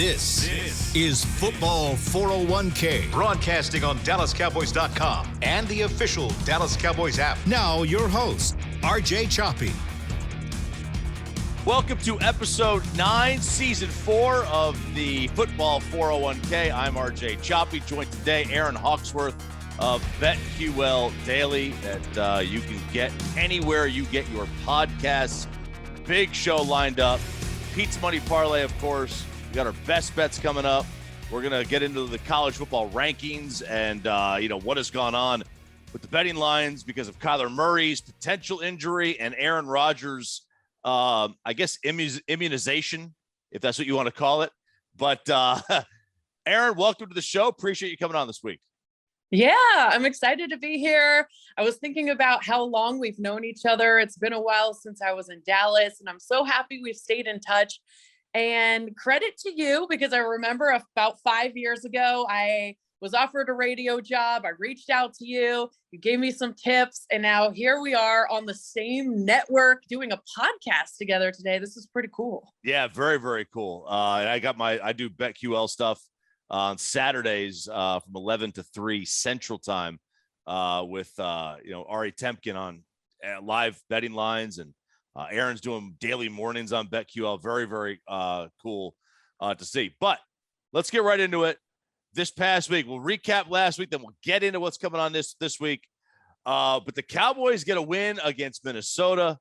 This is Football 401k. Broadcasting on DallasCowboys.com and the official Dallas Cowboys app. Now your host, RJ Choppy. Welcome to episode 9, season 4 of the Football 401k. I'm RJ Choppy, joined today Aaron Hawksworth of BetQL Daily that you can get anywhere you get your podcasts. Big show lined up. Pizza Money Parlay, of course. We got our best bets coming up. We're going to get into the college football rankings and, what has gone on with the betting lines because of Kyler Murray's potential injury and Aaron Rodgers' immunization, if that's what you want to call it. But Aaron, welcome to the show. Appreciate you coming on this week. Yeah, I'm excited to be here. I was thinking about how long we've known each other. It's been a while since I was in Dallas, and I'm so happy we've stayed in touch. And credit to you, because I remember about 5 years ago, I was offered a radio job. I reached out to you. You gave me some tips. And now here we are on the same network doing a podcast together today. This is pretty cool. Yeah, very, very cool. And I do BetQL stuff on Saturdays from 11 to 3 Central Time with, Ari Temkin on live betting lines. And Aaron's doing daily mornings on BetQL. Very, very cool to see. But let's get right into it. This past week, we'll recap last week, then we'll get into what's coming on this week. But the Cowboys get a win against Minnesota.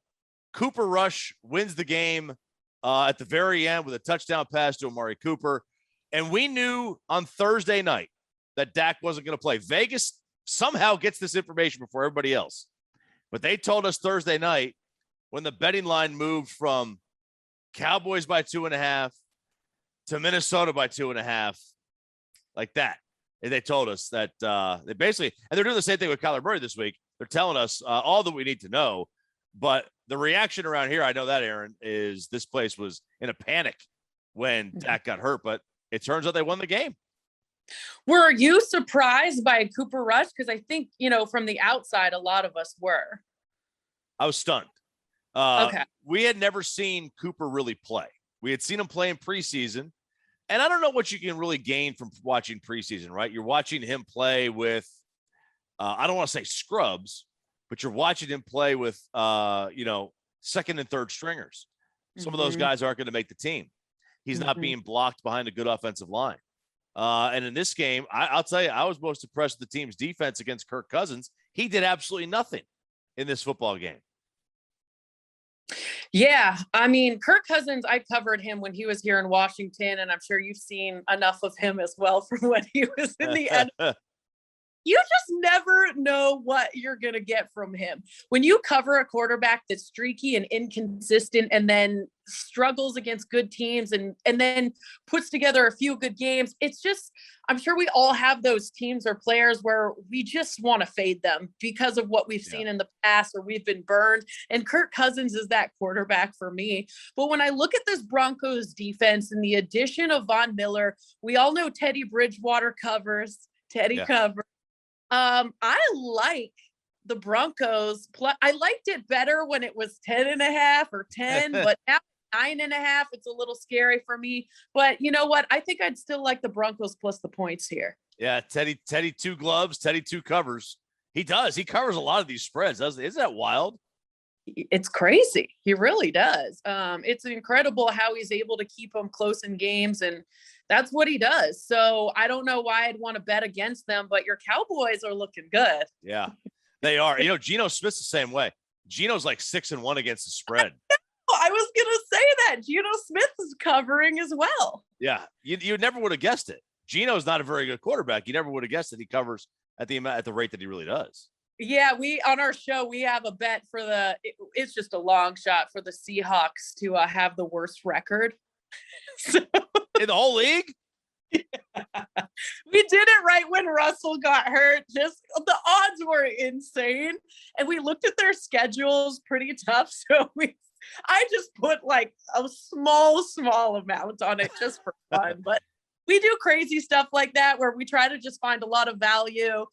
Cooper Rush wins the game at the very end with a touchdown pass to Amari Cooper. And we knew on Thursday night that Dak wasn't going to play. Vegas somehow gets this information before everybody else. But they told us Thursday night when the betting line moved from Cowboys by 2.5 to Minnesota by 2.5, like that. And they told us that they basically, and they're doing the same thing with Kyler Murray this week. They're telling us all that we need to know. But the reaction around here, I know that, Aaron, is this place was in a panic when Dak got hurt, but it turns out they won the game. Were you surprised by Cooper Rush? Because I think, from the outside, a lot of us were. I was stunned. Okay. We had never seen Cooper really play. We had seen him play in preseason. And I don't know what you can really gain from watching preseason, right? You're watching him play with, I don't want to say scrubs, but you're watching him play with, second and third stringers. Some of those guys aren't going to make the team. He's not being blocked behind a good offensive line. And in this game, I'll tell you, I was most impressed with the team's defense against Kirk Cousins. He did absolutely nothing in this football game. Yeah. I mean, Kirk Cousins, I covered him when he was here in Washington, and I'm sure you've seen enough of him as well from when he was in the NFL. You just never know what you're going to get from him. When you cover a quarterback that's streaky and inconsistent and then struggles against good teams and then puts together a few good games, it's just, I'm sure we all have those teams or players where we just want to fade them because of what we've seen in the past or we've been burned. And Kirk Cousins is that quarterback for me. But when I look at this Broncos defense and the addition of Von Miller, we all know Teddy Bridgewater covers. Covers. I like the Broncos. I liked it better when it was 10.5 or 10, but now 9.5, it's a little scary for me. But you know what? I think I'd still like the Broncos plus the points here. Yeah, Teddy 2 gloves, Teddy 2 covers. He does. He covers a lot of these spreads, doesn't he? Isn't that wild? It's crazy. He really does. It's incredible how he's able to keep them close in games, and that's what he does. So I don't know why I'd want to bet against them, but your Cowboys are looking good. Yeah, they are. Geno Smith's the same way. Geno's like 6-1 against the spread. I was going to say that. Geno Smith is covering as well. Yeah, you never would have guessed it. Geno's not a very good quarterback. You never would have guessed that he covers at the rate that he really does. Yeah, on our show, we have a bet for it's just a long shot for the Seahawks to have the worst record. So, in the whole league? Yeah. We did it right when Russell got hurt. Just the odds were insane. And we looked at their schedules, pretty tough. So I just put like a small amount on it just for fun. But we do crazy stuff like that where we try to just find a lot of value.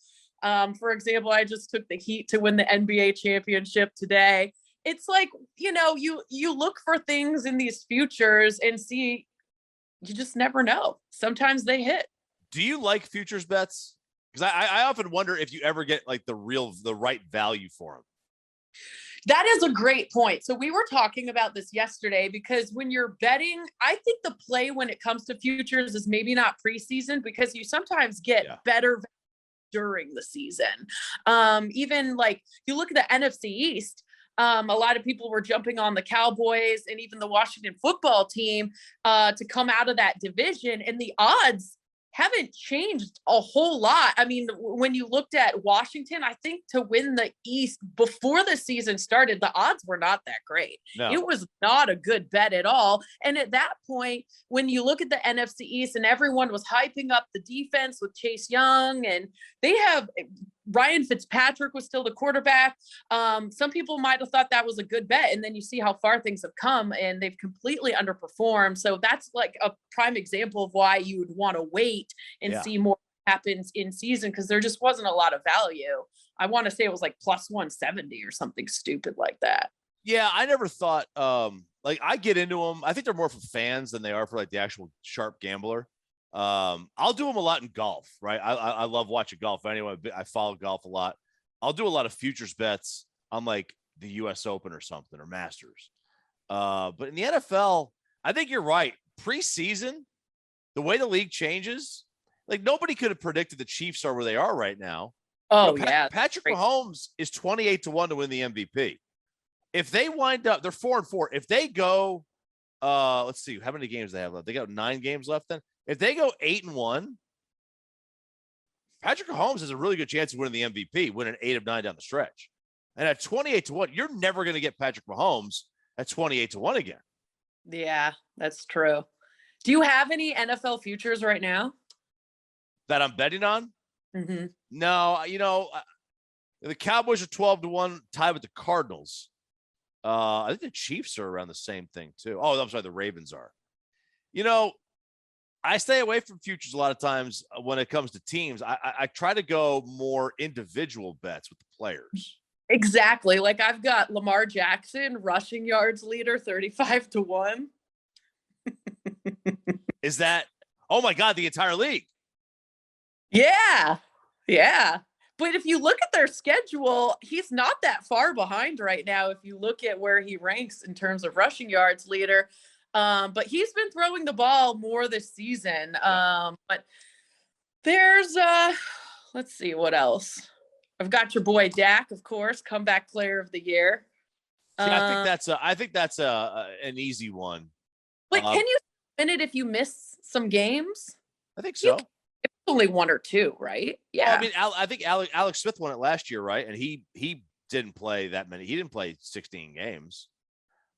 For example, I just took the Heat to win the NBA championship today. It's like, you look for things in these futures and see you just never know. Sometimes they hit. Do you like futures bets? Because I often wonder if you ever get like the right value for them. That is a great point. So we were talking about this yesterday because when you're betting, I think the play when it comes to futures is maybe not preseason because you sometimes get better during the season. Even like you look at the NFC East, a lot of people were jumping on the Cowboys and even the Washington football team to come out of that division, and the odds haven't changed a whole lot. I mean, when you looked at Washington, I think to win the East before the season started, the odds were not that great. No. It was not a good bet at all. And at that point, when you look at the NFC East and everyone was hyping up the defense with Chase Young, and they have Ryan Fitzpatrick was still the quarterback. Some people might have thought that was a good bet. And then you see how far things have come and they've completely underperformed. So that's like a prime example of why you would want to wait and see more happens in season, because there just wasn't a lot of value. I want to say it was like plus 170 or something stupid like that. Yeah, I never thought like I get into them. I think they're more for fans than they are for like the actual sharp gambler. I'll do them a lot in golf, right? I love watching golf. Anyway, I follow golf a lot. I'll do a lot of futures bets on like the US Open or something or Masters. But in the NFL, I think you're right. Preseason, the way the league changes, like nobody could have predicted the Chiefs are where they are right now. Oh, Patrick Mahomes is 28-1 to win the MVP. If they wind up, they're 4-4. If they go, let's see, how many games they have left? They got 9 games left then. If they go 8-1, Patrick Mahomes has a really good chance of winning the MVP, winning 8 of 9 down the stretch. And at 28-1, you're never going to get Patrick Mahomes at 28-1 again. Yeah, that's true. Do you have any NFL futures right now that I'm betting on? Mm-hmm. No, you know, the Cowboys are 12-1, tied with the Cardinals. I think the Chiefs are around the same thing too. Oh, I'm sorry, the Ravens are. You know, I stay away from futures a lot of times when it comes to teams. I try to go more individual bets with the players. Exactly. Like I've got Lamar Jackson, rushing yards leader, 35-1. Is that, oh my God, the entire league? Yeah. Yeah. But if you look at their schedule, he's not that far behind right now. If you look at where he ranks in terms of rushing yards leader, but he's been throwing the ball more this season. But there's, let's see what else. I've got your boy Dak, of course, comeback player of the year. See, I think that's an easy one. But can you win it if you miss some games? I think so. It's only 1 or 2, right? Yeah. Well, I mean, I think Alex Smith won it last year, right? And he didn't play that many. He didn't play 16 games.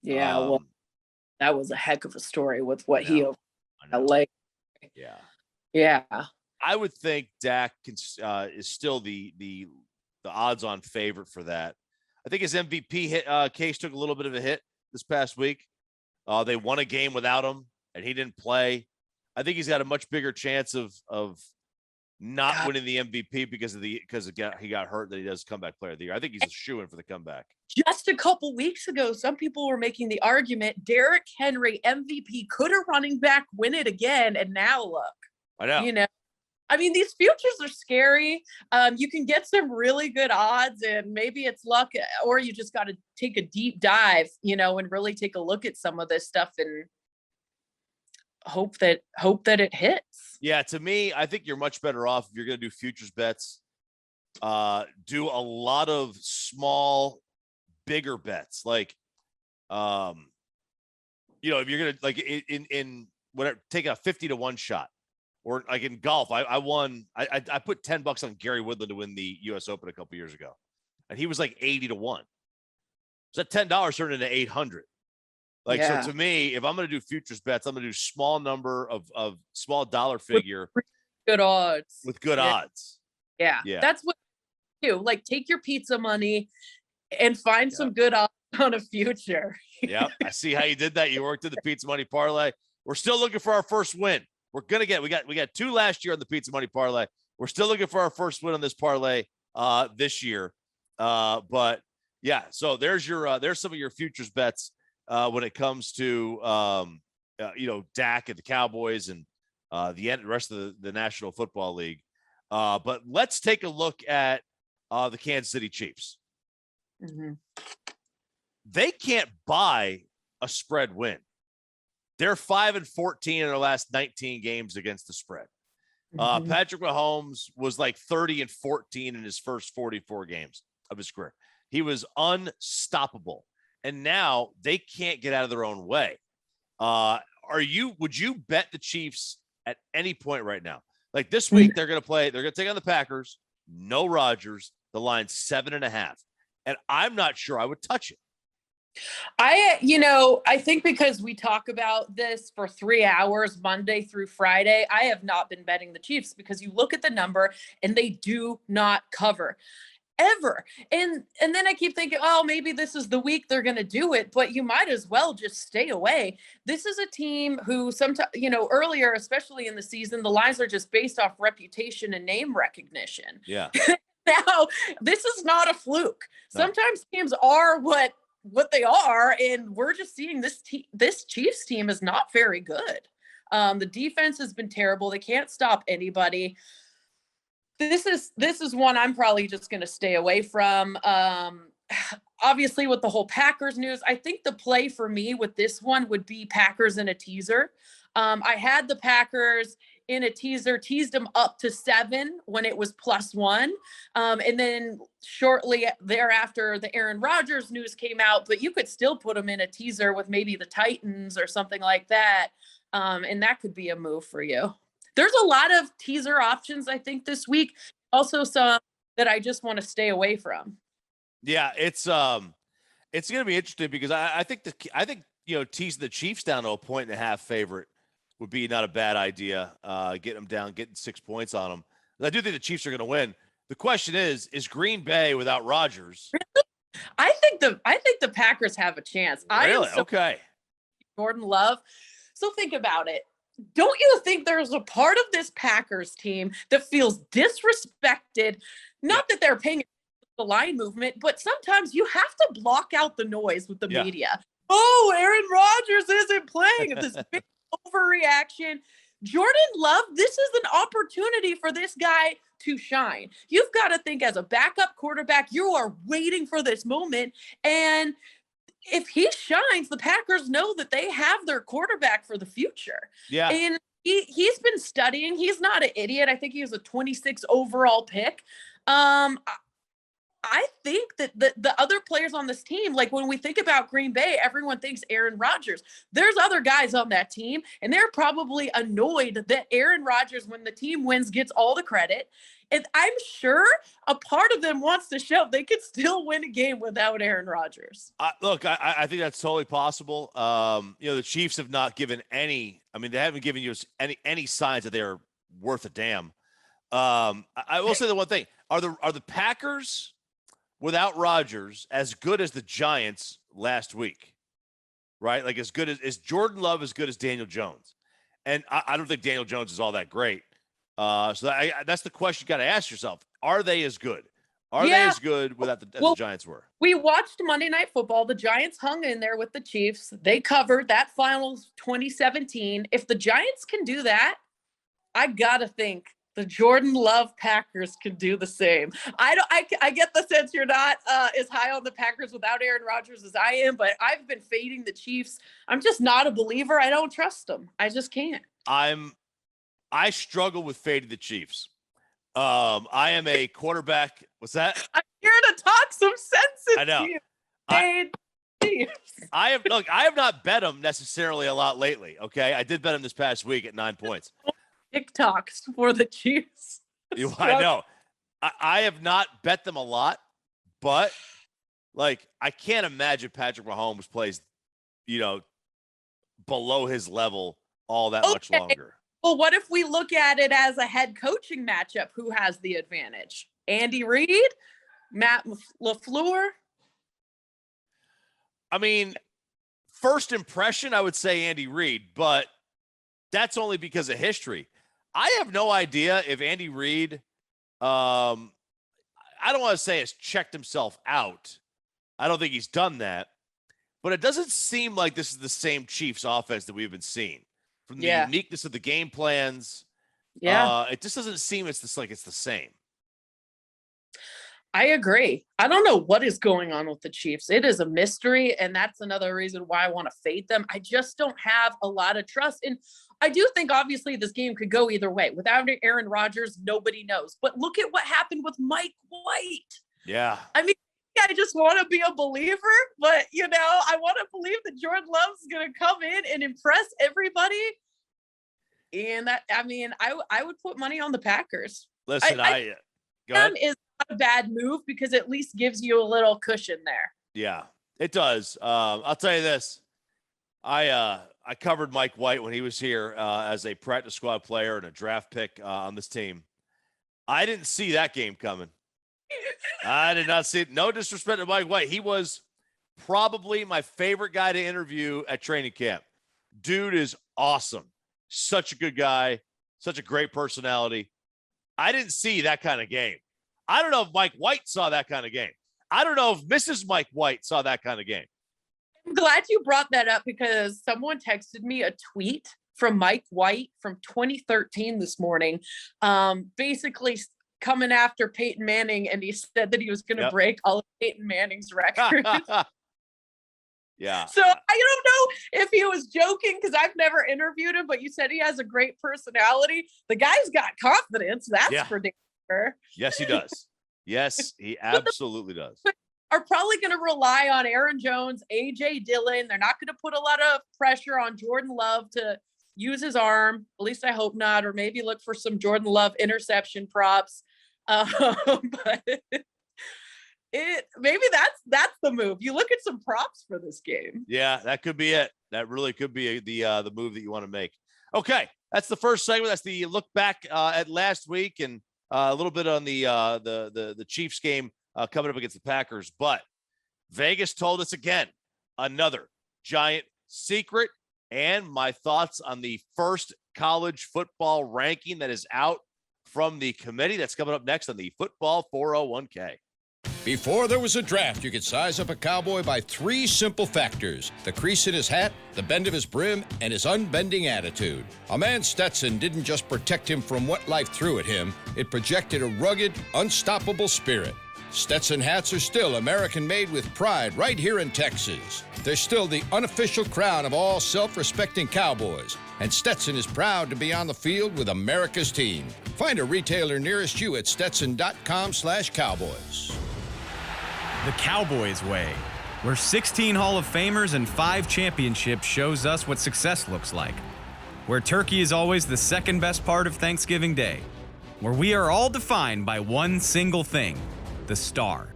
Yeah. Well, that was a heck of a story with what he LA. Yeah. Yeah. I would think Dak is still the odds-on favorite for that. I think his MVP case took a little bit of a hit this past week. They won a game without him, and he didn't play. I think he's got a much bigger chance of not winning the MVP because he got hurt that he does comeback player of the year. I think he's a shoo-in for the comeback. Just a couple weeks ago, some people were making the argument Derrick Henry MVP, could a running back win it again? And now look, I know. You know, I mean, these futures are scary. You can get some really good odds, and maybe it's luck, or you just got to take a deep dive, you know, and really take a look at some of this stuff and hope that it hits. Yeah, to me, I think you're much better off if you're going to do futures bets. Do a lot of small, bigger bets, like, you know, if you're going to like in whatever, take a 50-1 shot. Or like in golf, I put $10 on Gary Woodland to win the US Open a couple years ago. And he was like 80-1. So that $10 turned into 800. Like, So to me, if I'm going to do futures bets, I'm going to do small number of small dollar figure. With good odds. With good odds. Yeah. That's what you do. Like, take your pizza money and find some good odds on a future. Yeah. I see how you did that. You worked in the pizza money parlay. We're still looking for our first win. We're going to get, we got 2 last year on the pizza money parlay. We're still looking for our first win on this parlay this year. But yeah, so there's some of your futures bets when it comes to Dak and the Cowboys and the rest of the National Football League. But let's take a look at the Kansas City Chiefs. Mm-hmm. They can't buy a spread win. They're 5-14 in their last 19 games against the spread. Mm-hmm. Patrick Mahomes was like 30-14 in his first 44 games of his career. He was unstoppable. And now they can't get out of their own way. Would you bet the Chiefs at any point right now? Like this week, they're going to take on the Packers, no Rodgers, the line's 7.5. And I'm not sure I would touch it. I think because we talk about this for 3 hours, Monday through Friday, I have not been betting the Chiefs because you look at the number and they do not cover ever. And then I keep thinking, oh, maybe this is the week they're going to do it, but you might as well just stay away. This is a team who sometimes, earlier, especially in the season, the lines are just based off reputation and name recognition. Yeah. Now, this is not a fluke. No. Sometimes teams are what they are, and we're just seeing this Chiefs team is not very good. The defense has been terrible. They can't stop anybody. This is one I'm probably just going to stay away from. Obviously, with the whole Packers news, I think the play for me with this one would be Packers in a teaser. I had the Packers in a teaser, teased them up to 7 when it was +1. And then shortly thereafter, the Aaron Rodgers news came out, but you could still put them in a teaser with maybe the Titans or something like that. And that could be a move for you. There's a lot of teaser options, I think, this week. Also some that I just want to stay away from. Yeah, it's going to be interesting because I think teasing the Chiefs down to a 1.5 favorite would be not a bad idea. Getting them down, getting 6 points on them. I do think the Chiefs are going to win. The question is Green Bay without Rodgers? I think the Packers have a chance. Really? Okay. Jordan Love. So think about it. Don't you think there's a part of this Packers team that feels disrespected? Not that they're paying the line movement, but sometimes you have to block out the noise with the media. Oh, Aaron Rodgers isn't playing. This big overreaction. Jordan Love, this is an opportunity for this guy to shine. You've got to think as a backup quarterback, you are waiting for this moment. And if he shines, the Packers know that they have their quarterback for the future. Yeah. And he's been studying. He's not an idiot. I think he was a 26 overall pick. I think that the other players on this team, like when we think about Green Bay, everyone thinks Aaron Rodgers. There's other guys on that team, and they're probably annoyed that Aaron Rodgers, when the team wins, gets all the credit. And I'm sure a part of them wants to show they could still win a game without Aaron Rodgers. Look, I think that's totally possible. The Chiefs have not given any. I mean, they haven't given you any signs that they're worth a damn. I will say the one thing: are the Packers without Rodgers as good as the Giants last week? Right, like as good as Jordan Love, as good as Daniel Jones, and I don't think Daniel Jones is all that great. So that's the question you got to ask yourself. Are they as good? Are they as good without as the Giants were? We watched Monday Night Football. The Giants hung in there with the Chiefs. They covered that finals 2017. If the Giants can do that, I got to think the Jordan Love Packers can do the same. I get the sense you're not as high on the Packers without Aaron Rodgers as I am, but I've been fading the Chiefs. I'm just not a believer. I don't trust them. I just can't. I struggle with fading the Chiefs. I am a quarterback. What's that? I'm here to talk some sense into I know. you. I have not bet them necessarily a lot lately. Okay, I did bet them this past week at 9 points. TikToks for the Chiefs. I know. I have not bet them a lot, but I can't imagine Patrick Mahomes plays, below his level all that much longer. Well, what if we look at it as a head coaching matchup? Who has the advantage? Andy Reid? Matt LaFleur? I mean, first impression, I would say Andy Reid, but that's only because of history. I have no idea if Andy Reid, I don't want to say has checked himself out. I don't think he's done that. but it doesn't seem like this is the same Chiefs offense that we've been seeing from the uniqueness of the game plans. Yeah. It just doesn't seem it's the same. I agree. I don't know what is going on with the Chiefs. It is a mystery, and that's another reason why I want to fade them. I just don't have a lot of trust. And I do think, obviously, this game could go either way. Without Aaron Rodgers, nobody knows. But look at what happened with Mike White. Yeah. I mean, I just want to be a believer, but, I want to believe that Jordan Love's going to come in and impress everybody. And I would put money on the Packers. Listen, go ahead. Is not a bad move because it at least gives you a little cushion there. Yeah, it does. I'll tell you this. I covered Mike White when he was here as a practice squad player and a draft pick on this team. I didn't see that game coming. I did not see it. No disrespect to Mike White. He was probably my favorite guy to interview at training camp. Dude is awesome. Such a good guy. Such a great personality. I didn't see that kind of game. I don't know if Mike White saw that kind of game. I don't know if Mrs. Mike White saw that kind of game. I'm glad you brought that up because someone texted me a tweet from Mike White from 2013 this morning, basically coming after Peyton Manning, and he said that he was going to break all of Peyton Manning's records. Yeah. So I don't know if he was joking because I've never interviewed him, but you said he has a great personality. The guy's got confidence. That's for damn sure. Yes, he does. Yes, he absolutely does. Are probably going to rely on Aaron Jones, AJ Dillon. They're not going to put a lot of pressure on Jordan Love to use his arm. At least I hope not, or maybe look for some Jordan Love interception props. But maybe that's the move. You look at some props for this game. Yeah, that could be it. That really could be the move that you want to make. Okay, that's the first segment. That's the look back at last week and a little bit on the Chiefs game coming up against the Packers. But Vegas told us again another giant secret, and my thoughts on the first college football ranking that is out from the committee. That's coming up next on the Football 401k. Before there was a draft, you could size up a cowboy by 3 simple factors: the crease in his hat, the bend of his brim, and his unbending attitude. A man Stetson didn't just protect him from what life threw at him, it projected a rugged, unstoppable spirit. Stetson hats are still American-made with pride right here in Texas. They're still the unofficial crown of all self-respecting cowboys, and Stetson is proud to be on the field with America's team. Find a retailer nearest you at stetson.com/cowboys. The Cowboys way, where 16 Hall of Famers and 5 championships shows us what success looks like. Where turkey is always the second best part of Thanksgiving Day. Where we are all defined by one single thing, the star.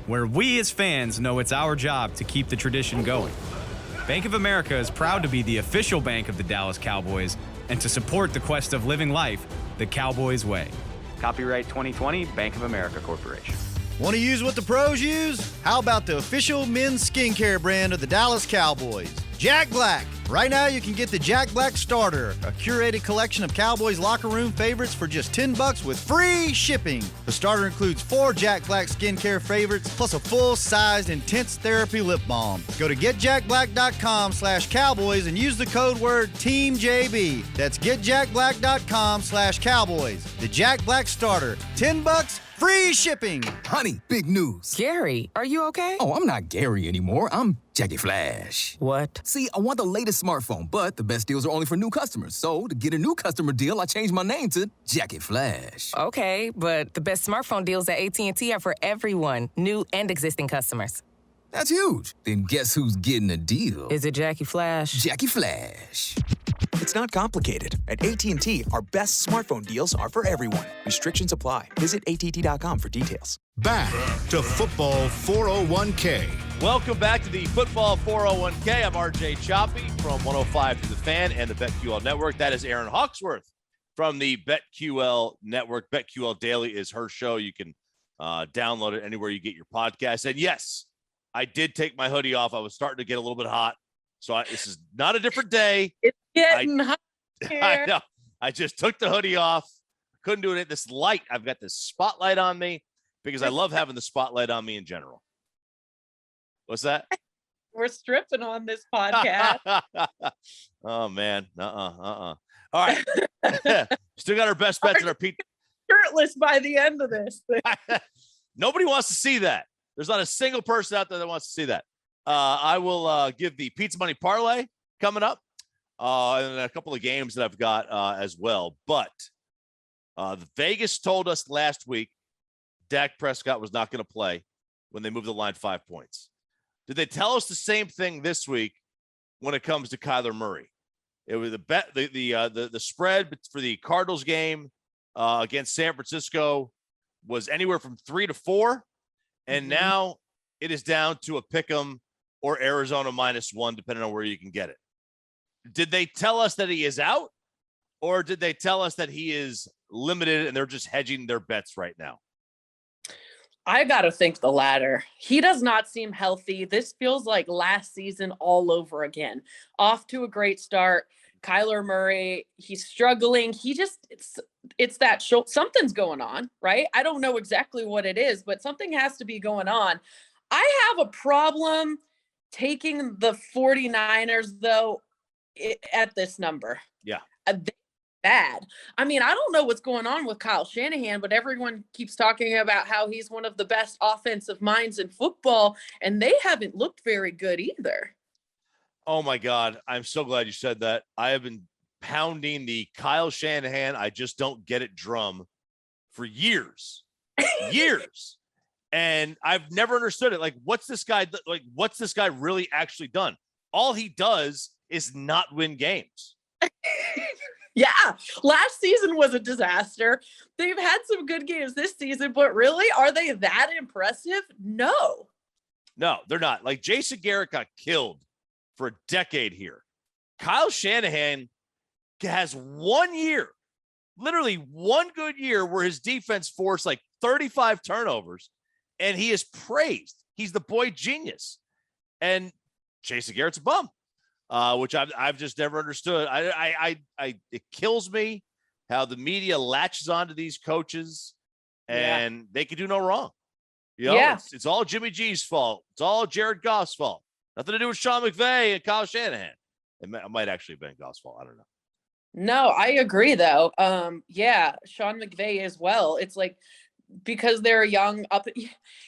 Where we as fans know it's our job to keep the tradition going. Bank of America is proud to be the official bank of the Dallas Cowboys and to support the quest of living life the Cowboys way. Copyright 2020, Bank of America Corporation. Want to use what the pros use? How about the official men's skincare brand of the Dallas Cowboys, Jack Black? Right now, you can get the Jack Black Starter, a curated collection of Cowboys locker room favorites for just $10 with free shipping. The starter includes 4 Jack Black skincare favorites, plus a full-sized intense therapy lip balm. Go to getjackblack.com/cowboys and use the code word TEAMJB. That's getjackblack.com/cowboys. The Jack Black Starter, $10, free shipping. Honey, big news. Gary, are you okay? Oh, I'm not Gary anymore. I'm Jackie Flash. What? See, I want the latest smartphone, but the best deals are only for new customers. So, to get a new customer deal, I changed my name to Jackie Flash. Okay, but the best smartphone deals at AT&T are for everyone, new and existing customers. That's huge. Then guess who's getting a deal? Is it Jackie Flash? Jackie Flash. It's not complicated. At AT&T, our best smartphone deals are for everyone. Restrictions apply. Visit att.com for details. Back to Football 401k. Welcome back to the Football 401k. I'm RJ Choppy from 105 to the Fan and the BetQL Network. That is Aaron Hawksworth from the BetQL Network. BetQL Daily is her show. You can download it anywhere you get your podcast. And yes, I did take my hoodie off. I was starting to get a little bit hot. So this is not a different day. It's getting hot here. I know. I just took the hoodie off. Couldn't do it. This light, I've got this spotlight on me because I love having the spotlight on me in general. What's that? We're stripping on this podcast. Oh man. All right. Still got our best bets and our pizza. Shirtless by the end of this. Nobody wants to see that. There's not a single person out there that wants to see that. I will give the pizza money parlay coming up, and a couple of games that I've got as well. But the Vegas told us last week Dak Prescott was not going to play when they moved the line 5 points. Did they tell us the same thing this week when it comes to Kyler Murray? It was the spread for the Cardinals game against San Francisco was anywhere from 3 to 4, and now it is down to a pick'em or Arizona -1, depending on where you can get it. Did they tell us that he is out, or did they tell us that he is limited and they're just hedging their bets right now? I got to think the latter. He does not seem healthy. This feels like last season all over again. Off to a great start. Kyler Murray, he's struggling. It's that something's going on, right? I don't know exactly what it is, but something has to be going on. I have a problem taking the 49ers, though, at this number. Yeah. Bad. I mean, I don't know what's going on with Kyle Shanahan, but everyone keeps talking about how he's one of the best offensive minds in football, and they haven't looked very good either. Oh my God. I'm so glad you said that. I have been pounding the Kyle Shanahan, I just don't get it drum for years. And I've never understood it. Like, what's this guy really actually done? All he does is not win games. Yeah, last season was a disaster. They've had some good games this season, but really, are they that impressive? No, they're not. Like, Jason Garrett got killed for a decade here. Kyle Shanahan has 1 year, literally one good year, where his defense forced like 35 turnovers, and he is praised. He's the boy genius. And Jason Garrett's a bum. Which I've just never understood. It kills me how the media latches onto these coaches, and they can do no wrong. You know, it's all Jimmy G's fault. It's all Jared Goff's fault. Nothing to do with Sean McVay and Kyle Shanahan. It might actually have been Goff's fault. I don't know. No, I agree though. Sean McVay as well. It's like, because they're young up.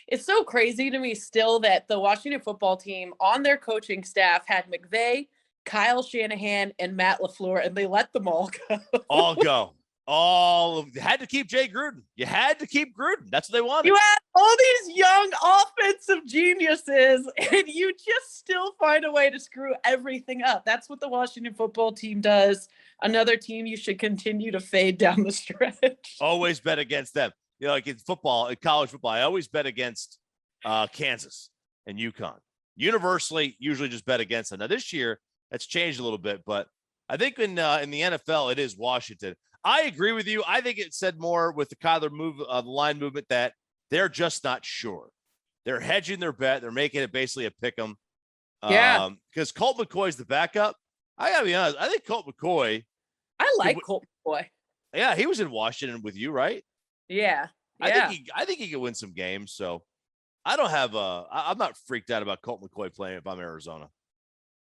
It's so crazy to me still that the Washington football team on their coaching staff had McVay, Kyle Shanahan, and Matt LaFleur, and they let them all go. Had to keep Jay Gruden. You had to keep Gruden. That's what they wanted. You had all these young offensive geniuses, and you just still find a way to screw everything up. That's what the Washington football team does. Another team you should continue to fade down the stretch. Always bet against them. You know, like in football, in college football, I always bet against Kansas and UConn. Universally, usually just bet against them. Now this year, that's changed a little bit, but I think in the NFL, it is Washington. I agree with you. I think it said more with the Kyler move, the line movement, that they're just not sure. They're hedging their bet. They're making it basically a pick 'em. Because Colt McCoy's the backup. I gotta be honest. I think Colt McCoy. I like Colt McCoy. Yeah, he was in Washington with you, right? Yeah. I think he could win some games. So I'm not freaked out about Colt McCoy playing if I'm Arizona.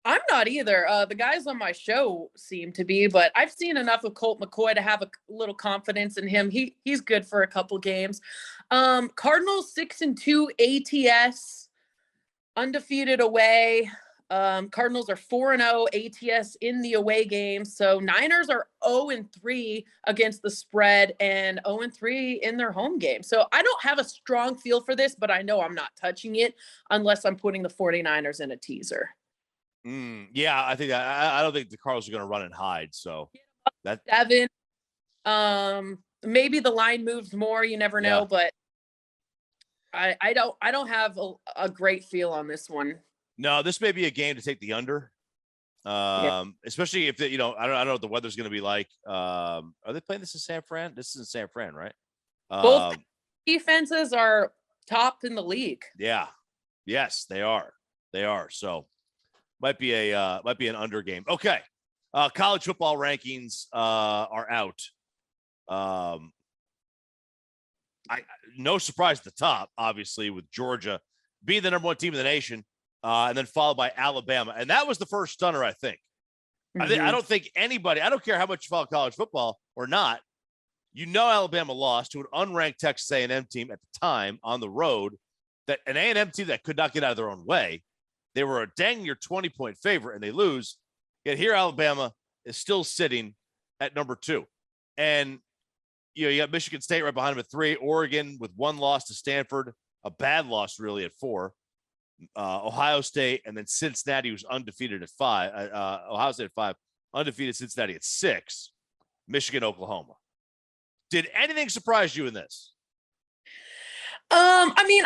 I'm not either. The guys on my show seem to be, but I've seen enough of Colt McCoy to have a little confidence in him. He's good for a couple games. Cardinals 6-2 ATS, undefeated away. Cardinals are 4-0 ATS in the away game. So Niners are 0-3 against the spread and 0-3 in their home game. So I don't have a strong feel for this, but I know I'm not touching it unless I'm putting the 49ers in a teaser. Yeah, I think I don't think the Cardinals are going to run and hide. So that 7. Maybe the line moves more. You never know, but I don't have a great feel on this one. No, this may be a game to take the under, especially if I don't know what the weather's going to be like. Are they playing this in San Fran? This is in San Fran, right? Both defenses are top in the league. Yeah, yes, they are. So might be an under game. Okay, college football rankings are out. No surprise at the top, obviously, with Georgia being the number one team in the nation. and then followed by Alabama. And that was the first stunner, I think. I don't think anybody, I don't care how much you follow college football or not, Alabama lost to an unranked Texas A&M team at the time on the road, that an A&M team that could not get out of their own way. They were a dang near 20-point favorite, and they lose. Yet here Alabama is still sitting at number 2. And, you got Michigan State right behind them at 3, Oregon with 1 loss to Stanford, a bad loss really at 4, Ohio State, and then Cincinnati, who's undefeated at 5. Ohio State at 5, undefeated Cincinnati at 6, Michigan, Oklahoma. Did anything surprise you in this? I mean,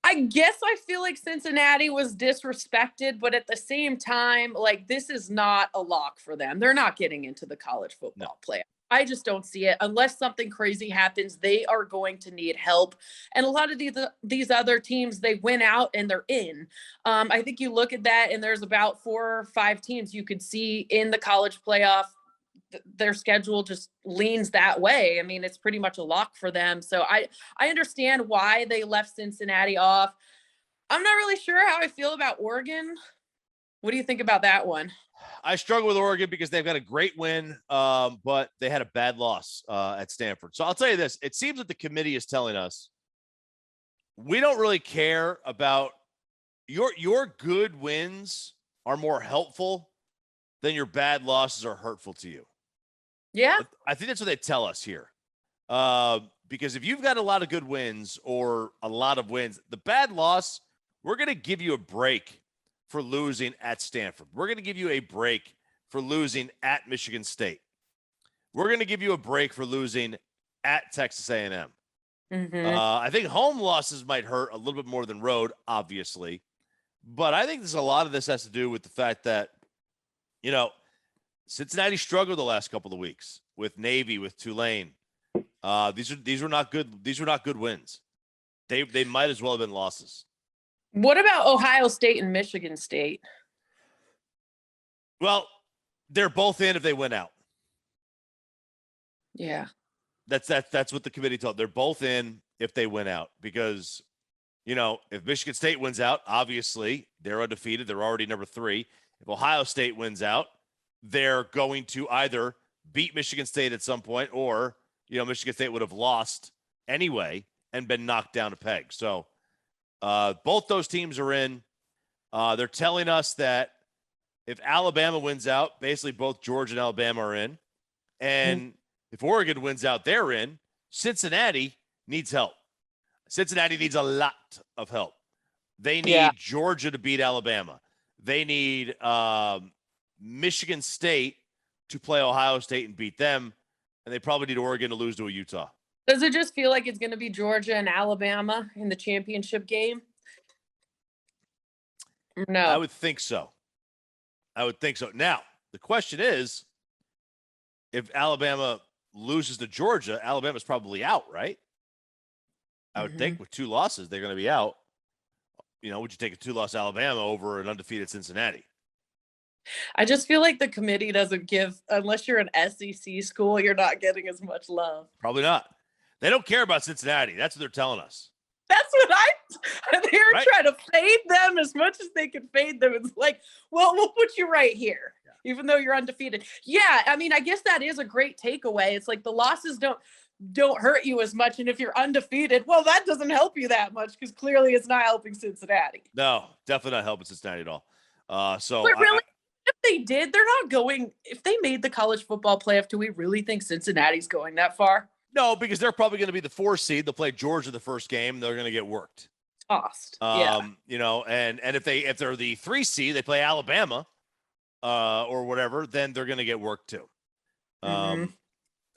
I guess I feel like Cincinnati was disrespected, but at the same time, like, this is not a lock for them. They're not getting into the college football playoff. I just don't see it. Unless something crazy happens, they are going to need help. And a lot of these other teams, they win out and they're in. I think you look at that and there's about 4 or 5 teams you could see in the college playoff. Their schedule just leans that way. I mean, it's pretty much a lock for them. So I understand why they left Cincinnati off. I'm not really sure how I feel about Oregon. What do you think about that one? I struggle with Oregon because they've got a great win, but they had a bad loss at Stanford. So I'll tell you this. It seems that the committee is telling us we don't really care about your good wins are more helpful than your bad losses are hurtful to you. Yeah. I think that's what they tell us here. Because if you've got a lot of good wins or a lot of wins, the bad loss, we're going to give you a break for losing at Stanford. We're going to give you a break for losing at Michigan State. We're going to give you a break for losing at Texas A&M. I think home losses might hurt a little bit more than road, obviously. But I think a lot of this has to do with the fact that, Cincinnati struggled the last couple of weeks with Navy, with Tulane. These were not good. These were not good wins. They might as well have been losses. What about Ohio State and Michigan State? Well, they're both in if they win out. Yeah. That's what the committee told. They're both in if they win out because, if Michigan State wins out, obviously they're undefeated. They're already number 3. If Ohio State wins out, they're going to either beat Michigan State at some point or, Michigan State would have lost anyway and been knocked down a peg. So both those teams are in. They're telling us that if Alabama wins out, basically both Georgia and Alabama are in. And if Oregon wins out, they're in. Cincinnati needs help. Cincinnati needs a lot of help. They need Georgia to beat Alabama. They need Michigan State to play Ohio State and beat them. And they probably need Oregon to lose to a Utah. Does it just feel like it's going to be Georgia and Alabama in the championship game? No. I would think so. Now, the question is, if Alabama loses to Georgia, Alabama's probably out, right? I would think with 2 losses, they're going to be out. Would you take a 2-loss Alabama over an undefeated Cincinnati? I just feel like the committee doesn't give, unless you're an SEC school, you're not getting as much love. Probably not. They don't care about Cincinnati. That's what they're telling us. That's what they're trying to fade them as much as they can fade them. It's like, well, we'll put you right here, even though you're undefeated. Yeah, I mean, I guess that is a great takeaway. It's like the losses don't hurt you as much. And if you're undefeated, well, that doesn't help you that much because clearly it's not helping Cincinnati. No, definitely not helping Cincinnati at all. But really, if they did, they're not going. If they made the college football playoff, do we really think Cincinnati's going that far? No, because they're probably going to be the 4 seed. They'll play Georgia the first game. They're going to get worked. Tossed. And if they're the 3 seed, they play Alabama or whatever, then they're going to get worked too. I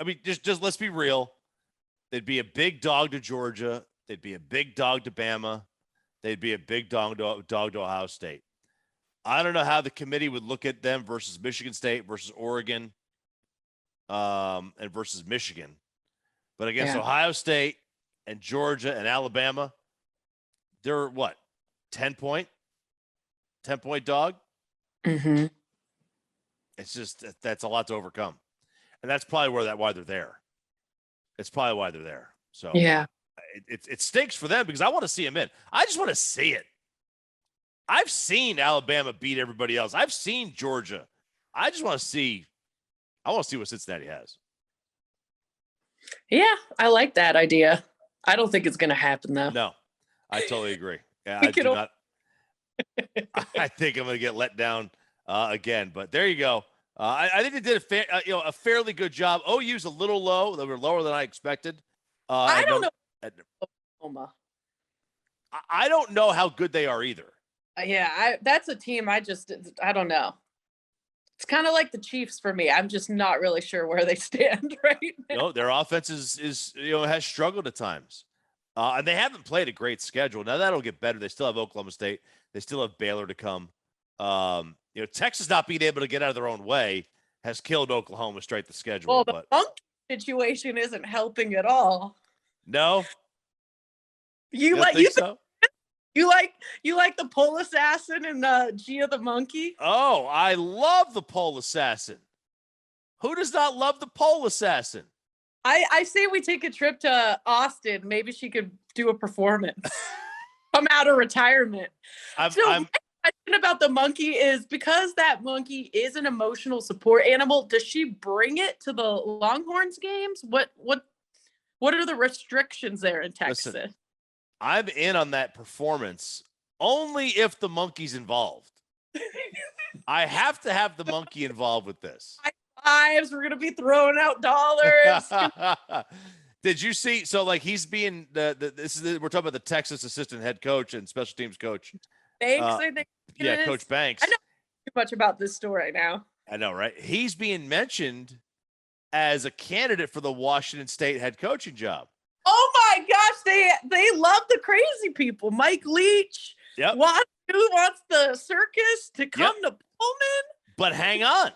mean, just let's be real. They'd be a big dog to Georgia. They'd be a big dog to Bama. They'd be a big dog to Ohio State. I don't know how the committee would look at them versus Michigan State versus Oregon and versus Michigan. But against Ohio State and Georgia and Alabama, they're what? 10-point dog? Mm-hmm. It's just that's a lot to overcome. And that's probably why they're there. It's probably why they're there. So yeah, it stinks for them because I want to see them in. I just want to see it. I've seen Alabama beat everybody else. I've seen Georgia. I just want to see. I want to see what Cincinnati has. Yeah, I like that idea. I don't think it's going to happen, though. No, I totally agree. Yeah, I do not. I think I'm going to get let down again. But there you go. I think they did a fairly good job. OU's a little low. They were lower than I expected. I don't know. Oklahoma. I don't know how good they are either. Yeah, that's a team I don't know. It's kind of like the Chiefs for me. I'm just not really sure where they stand right now. No, their offense is has struggled at times. And they haven't played a great schedule. Now that'll get better. They still have Oklahoma State. They still have Baylor to come. Texas not being able to get out of their own way has killed Oklahoma straight the schedule. Well, the monkey situation isn't helping at all. No. You like the pole assassin and Gia the monkey? Oh, I love the pole assassin. Who does not love the pole assassin? I say we take a trip to Austin. Maybe she could do a performance. Come out of retirement. My question about the monkey is, because that monkey is an emotional support animal, does she bring it to the Longhorns games? What are the restrictions there in Texas? Listen, I'm in on that performance only if the monkey's involved. I have to have the monkey involved with this. We're going to be throwing out dollars. Did you see? So like he's being we're talking about the Texas assistant head coach and special teams coach. Banks, I think. Yeah, Coach Banks. I know too much about this story now. I know, right? He's being mentioned as a candidate for the Washington State head coaching job. Oh my gosh, they love the crazy people. Mike Leach wants the circus to come to Pullman. But hang on.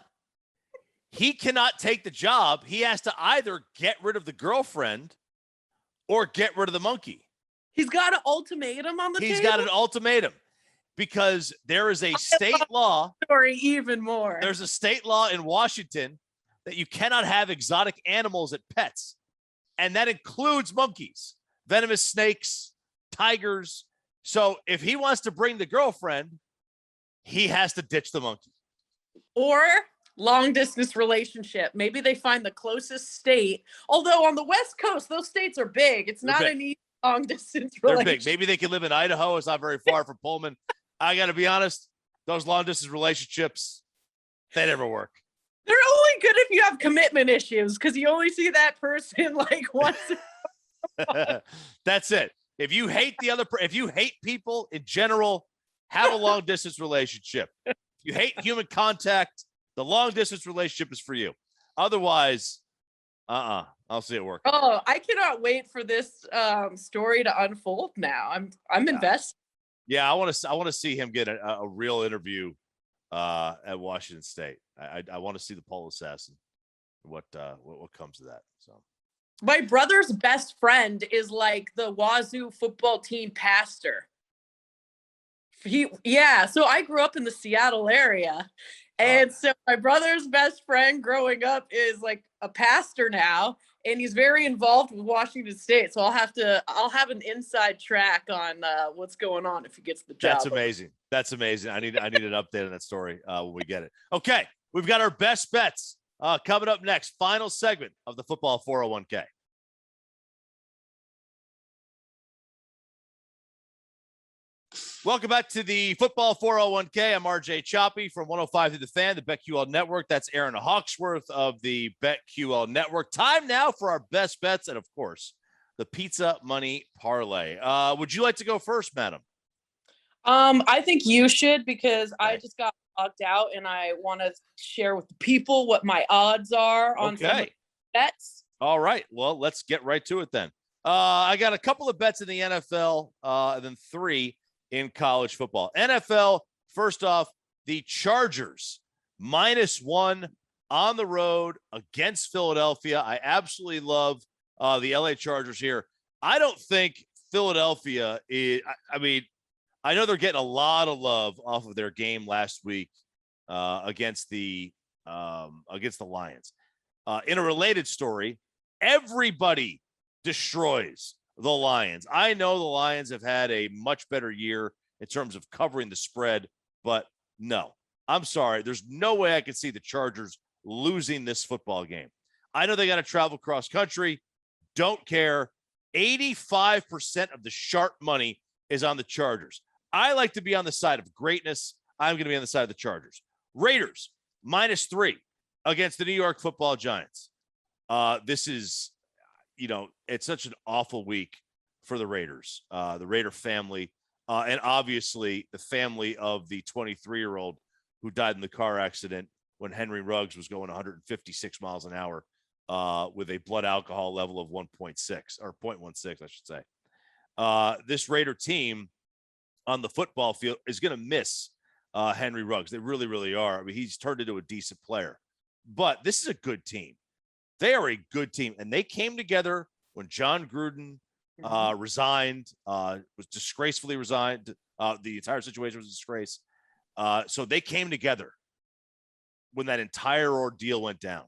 He cannot take the job. He has to either get rid of the girlfriend or get rid of the monkey. He's got an ultimatum on the table? He's got an ultimatum because there is a state law. Story even more. There's a state law in Washington that you cannot have exotic animals at pets. And that includes monkeys, venomous snakes, tigers. So if he wants to bring the girlfriend, he has to ditch the monkey. Or long distance relationship. Maybe they find the closest state. Although on the West Coast, those states are big. It's not an easy long distance relationship. They're big. Maybe they can live in Idaho. It's not very far from Pullman. I got to be honest, those long distance relationships, they never work. They're only good if you have commitment issues because you only see that person like once. That's it. If you hate if you hate people in general, have a long distance relationship. If you hate human contact, the long distance relationship is for you. Otherwise, I'll see it work. Oh, I cannot wait for this story to unfold now. I'm invested. Yeah, I want to see him get a real interview at Washington State. I want to see the pole assassin. What comes to that? So, my brother's best friend is like the Wazoo football team pastor. So I grew up in the Seattle area, and so my brother's best friend growing up is like a pastor now, and he's very involved with Washington State. So I'll have an inside track on what's going on if he gets the job. That's amazing. That's amazing. I need an update on that story when we get it. Okay, we've got our best bets coming up next. Final segment of the Football 401k. Welcome back to the Football 401k. I'm RJ Choppy from 105 to the Fan, the BetQL Network. That's Aaron Hawksworth of the BetQL Network. Time now for our best bets and, of course, the Pizza Money Parlay. Would you like to go first, madam? I think you should because I just got logged out and I want to share with the people what my odds are on some of the bets. All right. Well, let's get right to it then. I got a couple of bets in the NFL and then 3 in college football. NFL, first off, the Chargers -1 on the road against Philadelphia. I absolutely love the LA Chargers here. I don't think Philadelphia is, I know they're getting a lot of love off of their game last week against the Lions. In a related story, everybody destroys the Lions. I know the Lions have had a much better year in terms of covering the spread. But no, I'm sorry. There's no way I can see the Chargers losing this football game. I know they got to travel cross country. Don't care. 85% of the sharp money is on the Chargers. I like to be on the side of greatness. I'm going to be on the side of the Chargers. Raiders, -3 against the New York Football Giants. This is, it's such an awful week for the Raiders, the Raider family, and obviously the family of the 23-year-old who died in the car accident when Henry Ruggs was going 156 miles an hour with a blood alcohol level of 1.6 or 0.16, I should say. This Raider team on the football field is going to miss Henry Ruggs. They really, really are. I mean, he's turned into a decent player. But this is a good team. They are a good team. And they came together when John Gruden resigned, was disgracefully resigned. The entire situation was a disgrace. So they came together when that entire ordeal went down.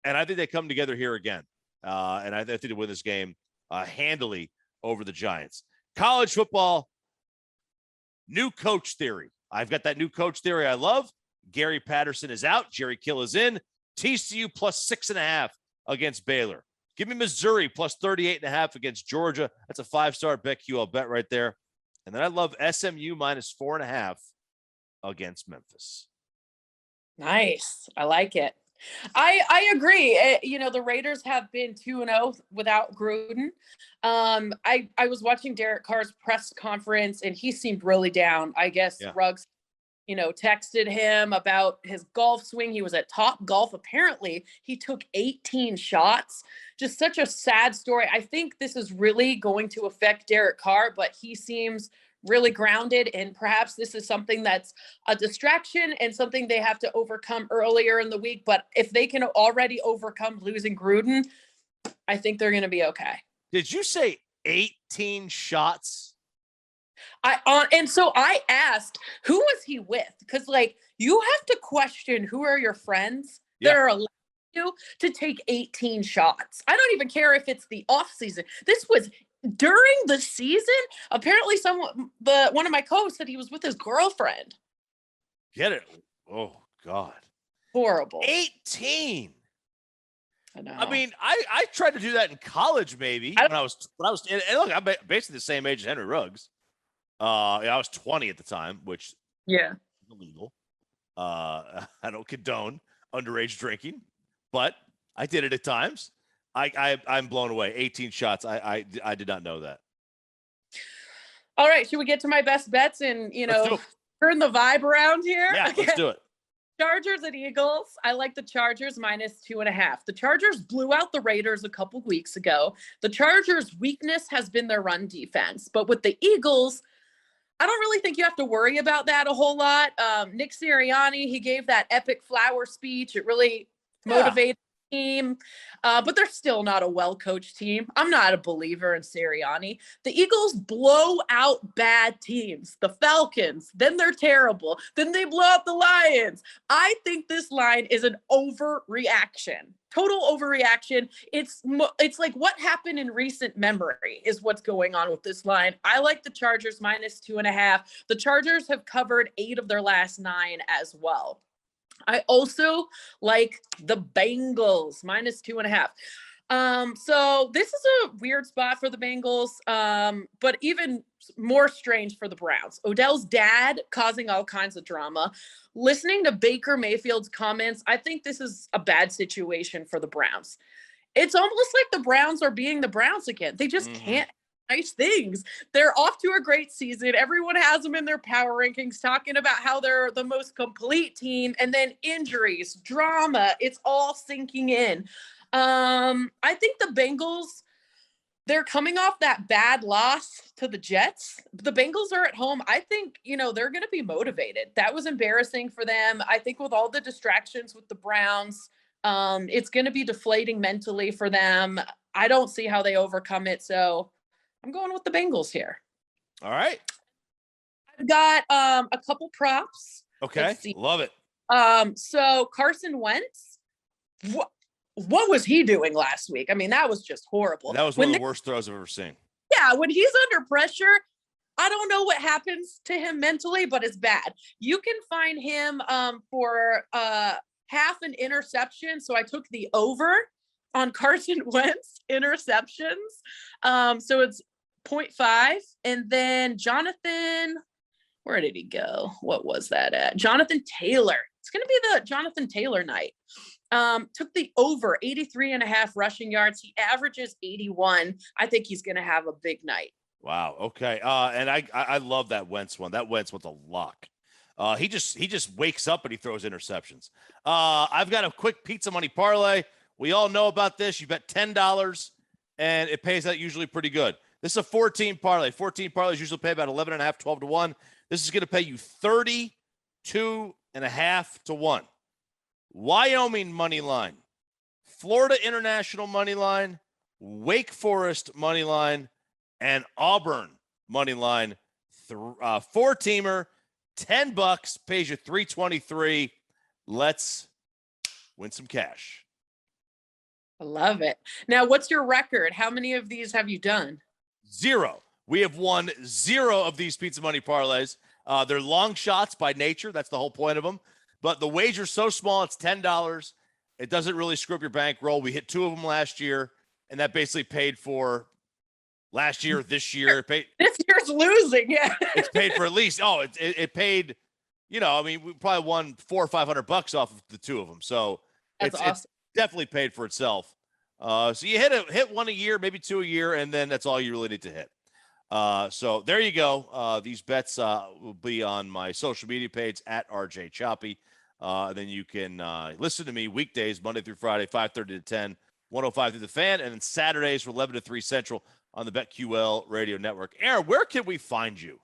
And I think they come together here again. And I think they win this game handily over the Giants. College football, new coach theory. I've got that new coach theory I love. Gary Patterson is out. Jerry Kill is in. TCU +6.5 against Baylor. Give me Missouri +38.5 against Georgia. That's a 5-star BetQL bet right there. And then I love SMU -4.5 against Memphis. Nice. I like it. I agree. The Raiders have been 2-0 without Gruden. I was watching Derek Carr's press conference and he seemed really down. I guess Ruggs, texted him about his golf swing. He was at Top Golf. Apparently he took 18 shots. Just such a sad story. I think this is really going to affect Derek Carr, but he seems really grounded, and perhaps this is something that's a distraction and something they have to overcome earlier in the week. But if they can already overcome losing Gruden, I think they're going to be okay. Did you say 18 shots? And so I asked, who was he with? Because you have to question who are your friends that are allowed you to take 18 shots. I don't even care if it's the off season. This was during the season. Apparently one of my co-hosts said he was with his girlfriend. Get it? Oh God. Horrible. 18. I know. I mean, I tried to do that in college, maybe when I was, and look, I'm basically the same age as Henry Ruggs. I was 20 at the time, which is illegal. I don't condone underage drinking, but I did it at times. I'm blown away. 18 shots. I did not know that. All right. Should we get to my best bets and, turn the vibe around here? Yeah, okay. Let's do it. Chargers and Eagles. I like the Chargers -2.5. The Chargers blew out the Raiders a couple weeks ago. The Chargers' weakness has been their run defense, but with the Eagles, I don't really think you have to worry about that a whole lot. Nick Sirianni, he gave that epic flower speech. It really motivated the team, but they're still not a well-coached team. I'm not a believer in Sirianni. The Eagles blow out bad teams. The Falcons, then they're terrible. Then they blow out the Lions. I think this line is an overreaction. Total overreaction. It's like what happened in recent memory is what's going on with this line. I like the Chargers -2.5. The Chargers have covered 8 of their last 9 as well. I also like the Bengals -2.5. So this is a weird spot for the Bengals, but even more strange for the Browns. Odell's dad causing all kinds of drama. Listening to Baker Mayfield's comments, I think this is a bad situation for the Browns. It's almost like the Browns are being the Browns again. They just can't have nice things. They're off to a great season. Everyone has them in their power rankings talking about how they're the most complete team, and then injuries, drama, it's all sinking in. I think the Bengals, they're coming off that bad loss to the Jets. The Bengals are at home. I think, they're going to be motivated. That was embarrassing for them. I think with all the distractions with the Browns, it's going to be deflating mentally for them. I don't see how they overcome it. So I'm going with the Bengals here. All right. I've got a couple props. Okay. Love it. So Carson Wentz, what was he doing last week? I mean, that was just horrible. That was one of the worst throws I've ever seen. Yeah, when he's under pressure, I don't know what happens to him mentally, but it's bad. You can find him for half an interception. So I took the over on Carson Wentz interceptions. So it's 0.5. And then Jonathan, where did he go? What was that at? Jonathan Taylor. It's going to be the Jonathan Taylor night. Took the over 83.5 rushing yards. He averages 81. I think he's going to have a big night. Wow. Okay. And I love that Wentz one. That Wentz was a lock. He just wakes up and he throws interceptions. I've got a quick pizza money parlay. We all know about this. You bet $10 and it pays out usually pretty good. This is a 14 parlay. 14 parlays usually pay about 11.5, 12 to 1. This is going to pay you 32.5 to 1. Wyoming money line, Florida International money line, Wake Forest money line, and Auburn money line. Four-teamer, $10, pays you $3.23. Let's win some cash. I love it. Now, what's your record? How many of these have you done? 0. We have won 0 of these pizza money parlays. They're long shots by nature. That's the whole point of them. But the wager's so small, it's $10. It doesn't really screw up your bankroll. We hit 2 of them last year, and that basically paid for last year, this year. This year's losing, yeah. It's paid for at least, it paid, we probably won $400 or $500 off of the 2 of them. So That's awesome. It's definitely paid for itself. So you hit 1 a year, maybe 2 a year, and then that's all you really need to hit. So there you go. These bets will be on my social media page at RJ Choppy. Then you can listen to me weekdays, Monday through Friday, 5:30 to 10, 105 through the Fan, and then Saturdays from 11 to 3 Central on the BetQL Radio Network. Aaron, where can we find you?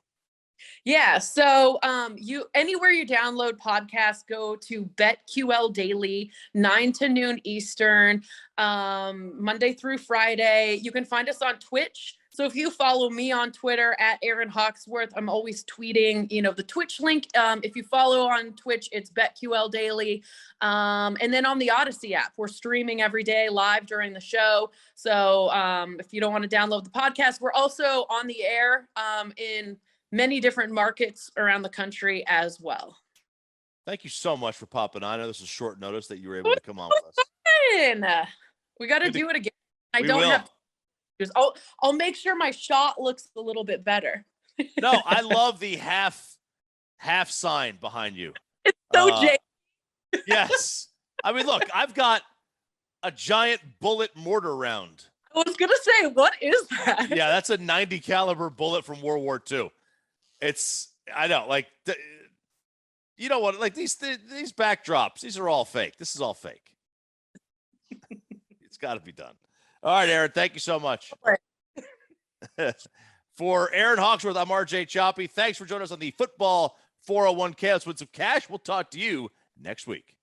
Yeah, so you anywhere you download podcasts, go to BetQL Daily, 9 to noon Eastern, Monday through Friday. You can find us on Twitch. So if you follow me on Twitter at Aaron Hawksworth, I'm always tweeting, the Twitch link. If you follow on Twitch, it's BetQL Daily. And then on the Odyssey app, we're streaming every day live during the show. So if you don't want to download the podcast, we're also on the air in many different markets around the country as well. Thank you so much for popping on. I know this is short notice that you were able to come on with us. We got to do it again. I We don't will. have. I'll make sure my shot looks a little bit better. No, I love the half sign behind you. It's so Jay. Yes. I mean, look, I've got a giant bullet mortar round. I was gonna say, what is that? Yeah, that's a 90 caliber bullet from World War II. I know, like, you know what? Like these backdrops, these are all fake. This is all fake. It's got to be done. All right, Aaron, thank you so much. For Aaron Hawksworth, I'm RJ Choppy. Thanks for joining us on the Football 401k. Let's win some cash. We'll talk to you next week.